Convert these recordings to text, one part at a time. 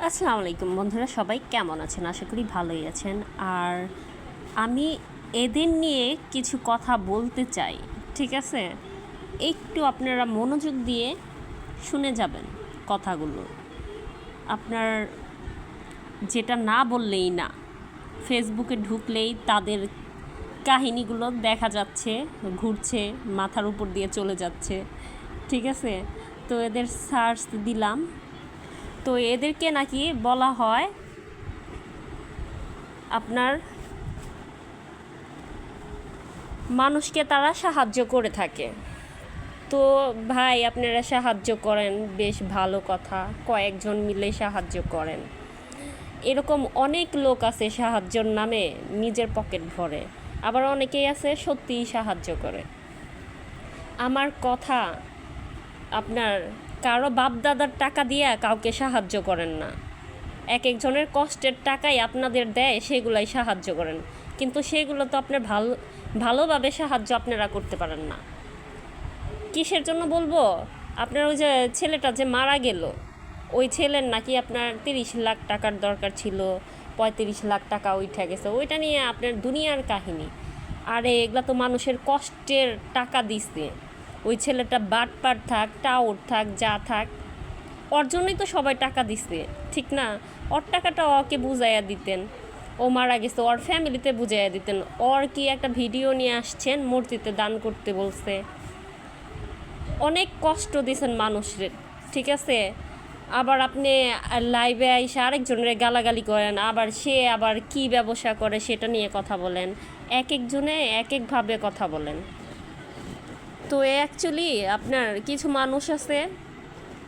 আসসালামু আলাইকুম বন্ধুরা, সবাই কেমন আছেন? আশা করি ভালোই আছেন। আর আমি এদের নিয়ে কিছু কথা বলতে চাই, ঠিক আছে? একটু আপনারা মনোযোগ দিয়ে শুনে যাবেন কথাগুলো। আপনার যেটা না বললেই না, ফেসবুকে ঢুকলেই তাদের কাহিনীগুলো দেখা যাচ্ছে, ঘুরছে, মাথার উপর দিয়ে চলে যাচ্ছে, ঠিক আছে? তো এদের সার্চ দিলাম, তো এদেরকে নাকি বলা হয় আপনার মানুষকে তারা সাহায্য করে থাকে। তো ভাই, আপনারা সাহায্য করেন, বেশ ভালো কথা, কয়েকজন মিলে সাহায্য করেন। এরকম অনেক লোক আছে সাহায্যর নামে নিজের পকেট ভরে, আবার অনেকেই আছে সত্যিই সাহায্য করে। আমার কথা, আপনার কারো বাপদাদার টাকা দিয়ে কাউকে সাহায্য করেন না। এক একজনের কষ্টের টাকাই আপনাদের দেয়, সেগুলাই সাহায্য করেন, কিন্তু সেগুলো তো আপনার ভালোভাবে সাহায্য আপনারা করতে পারেন না। কিসের জন্য বলবো? আপনার ওই যে ছেলেটা যে মারা গেল, ওই ছেলের নাকি আপনার 30 লাখ টাকার দরকার ছিল, 35 লাখ টাকা উঠে গেছে, ওইটা নিয়ে আপনার দুনিয়ার কাহিনী। আরে এগুলা তো মানুষের কষ্টের টাকা দিচ্ছে। ওই ছেলেটা বাটপার থাক, টাউট থাক, যা থাক, ওর জন্যই তো সবাই টাকা দিচ্ছে, ঠিক না? ওর টাকাটা ওকে বুঝাইয়া দিতেন। ও মারা গেছে, ওর ফ্যামিলিতে বুঝাইয়া দিতেন। ওর কি একটা ভিডিও নিয়ে আসছেন, মূর্তিতে দান করতে বলছে। অনেক কষ্ট দিয়েছেন মানুষের, ঠিক আছে? আবার আপনি লাইভে আইসে আরেকজনের গালাগালি করেন, আবার সে আবার কি ব্যবসা করে সেটা নিয়ে কথা বলেন। এক একজনে এক একভাবে কথা বলেন। তো অ্যাকচুয়ালি আপনার কিছু মানুষ আছে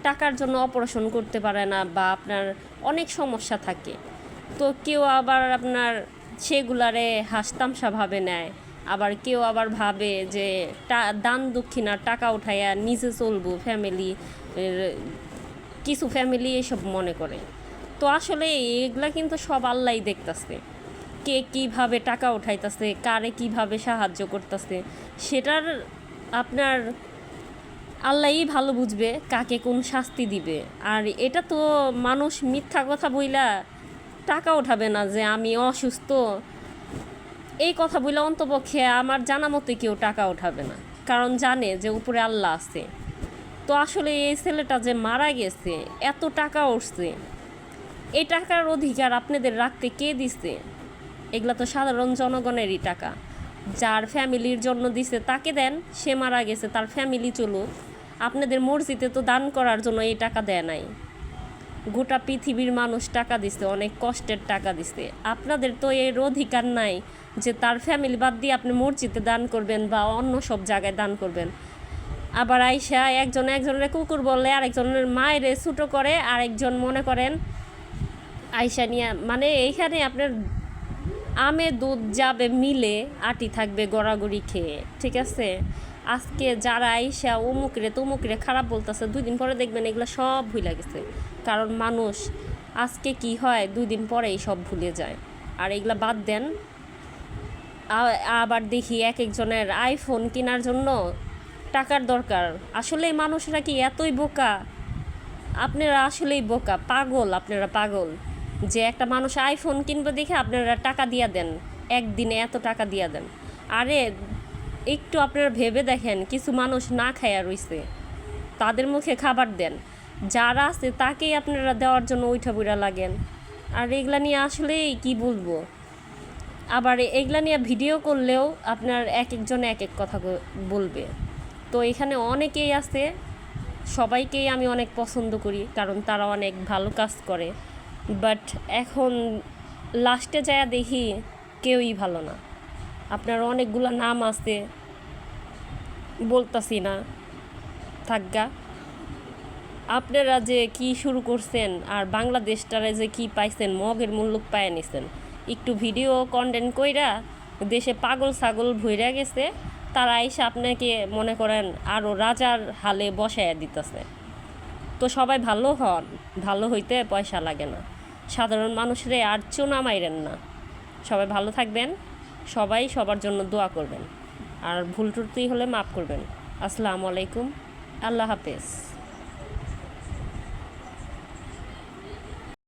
টাকার জন্য অপারেশন করতে পারে না, বা আপনার অনেক সমস্যা থাকে। তো কেউ আবার আপনার সেগুলারে হাসতামশা ভাবে নেয়, আবার কেউ আবার ভাবে যে দান দক্ষিণার টাকা উঠাইয়া নিজে চলবো, ফ্যামিলি, কিছু ফ্যামিলি এসব মনে করে। তো আসলে এগুলা কিন্তু সব আল্লাহই দেখতেছে, কে কীভাবে টাকা উঠাইতেছে, কারে কিভাবে সাহায্য করতেছে, সেটার আপনার আল্লাহই ভালো বুঝবে কাকে কোন শাস্তি দিবে। আর এটা তো মানুষ মিথ্যা কথা বইলা টাকা উঠাবে না যে আমি অসুস্থ, এই কথা বইলা অন্তপক্ষে আমার জানা মতে কেউ টাকা উঠাবে না, কারণ জানে যে উপরে আল্লাহ আছে। তো আসলে এই ছেলেটা যে মারা গেছে, এত টাকা উঠছে, এই টাকার অধিকার আপনাদের রাখতে কে দিচ্ছে? এগুলা তো সাধারণ জনগণেরই টাকা। যার ফ্যামিলির জন্য দিছে তাকে দেন, সে মারা গেছে, তার ফ্যামিলি চলুক। আপনাদের মসজিদে তো দান করার জন্য এই টাকা দেয় নাই। গোটা পৃথিবীর মানুষ টাকা দিছে, অনেক কষ্টের টাকা দিছে। আপনাদের তো এর অধিকার নাই যে তার ফ্যামিলি বাদ দিয়ে আপনি মসজিদে দান করবেন বা অন্য সব জায়গায় দান করবেন। আবার আইসা একজনের কুকুর বললে আরেকজনের মায়ের ছুটো করে, আরেকজন মনে করেন আইসা নিয়ে, মানে এইখানে আপনার আমে দুধ যাবে মিলে, আটি থাকবে গড়াগড়ি খেয়ে, ঠিক আছে? আজকে যারা আইসা তমুকরে খারাপ বলতেছে, 2 দিন পরে দেখবেন এগুলো সব ভুলে গেছে। কারণ মানুষ আজকে কি হয়, 2 দিন পরেই সব ভুলে যায়। আর এগুলা বাদ দেন। আবার দেখি এক একজনের আইফোন কেনার জন্য টাকার দরকার। আসলে মানুষরা কি এতই বোকা? আপনারা আসলেই বোকা, পাগল, আপনারা পাগল। যে একটা মানুষ আইফোন কিনবে দেখে আপনারা টাকা দিয়া দেন, একদিনে এত টাকা দিয়া দেন। আরে একটু আপনারা ভেবে দেখেন, কিছু মানুষ না খায়া রইছে, তাদের মুখে খাবার দেন। যারা আছে তাকেই আপনারা দেওয়ার জন্য উঠা বুড়া লাগেন। আর এগুলা নিয়ে আসলেই কি বলবো। আবার এগুলা নিয়ে ভিডিও করলেও আপনার এক একজনে এক এক কথা বলবে। তো এখানে অনেকেই আছে, সবাইকেই আমি অনেক পছন্দ করি, কারণ তারা অনেক ভালো কাজ করে। বাট এখন লাস্টে যায় দেখি কেউই ভালো না। আপনার অনেকগুলো নাম আছে, বলতাছি না, থাকগা। আপনারা যে কি শুরু করছেন, আর বাংলাদেশটারে যে কি পাইছেন, মগের মূল্য পায় নিছেন। একটু ভিডিও কন্টেন্ট কইরা দেশে পাগল ছাগল ভইরা গেছে, তারা এসে আপনাকে মনে করেন আরও রাজার হালে বসাইয়া দিতেছে। তো সবাই ভালো হন, ভালো হইতে পয়সা লাগে না। সাধারণ মানুষরে আর চুনা মাইরেন না। সবাই ভালো থাকবেন, সবাই সবার জন্য দোয়া করবেন, আর ভুল ত্রুটি হলে মাফ করবেন। আসসালামু আলাইকুম, আল্লাহ হাফেজ।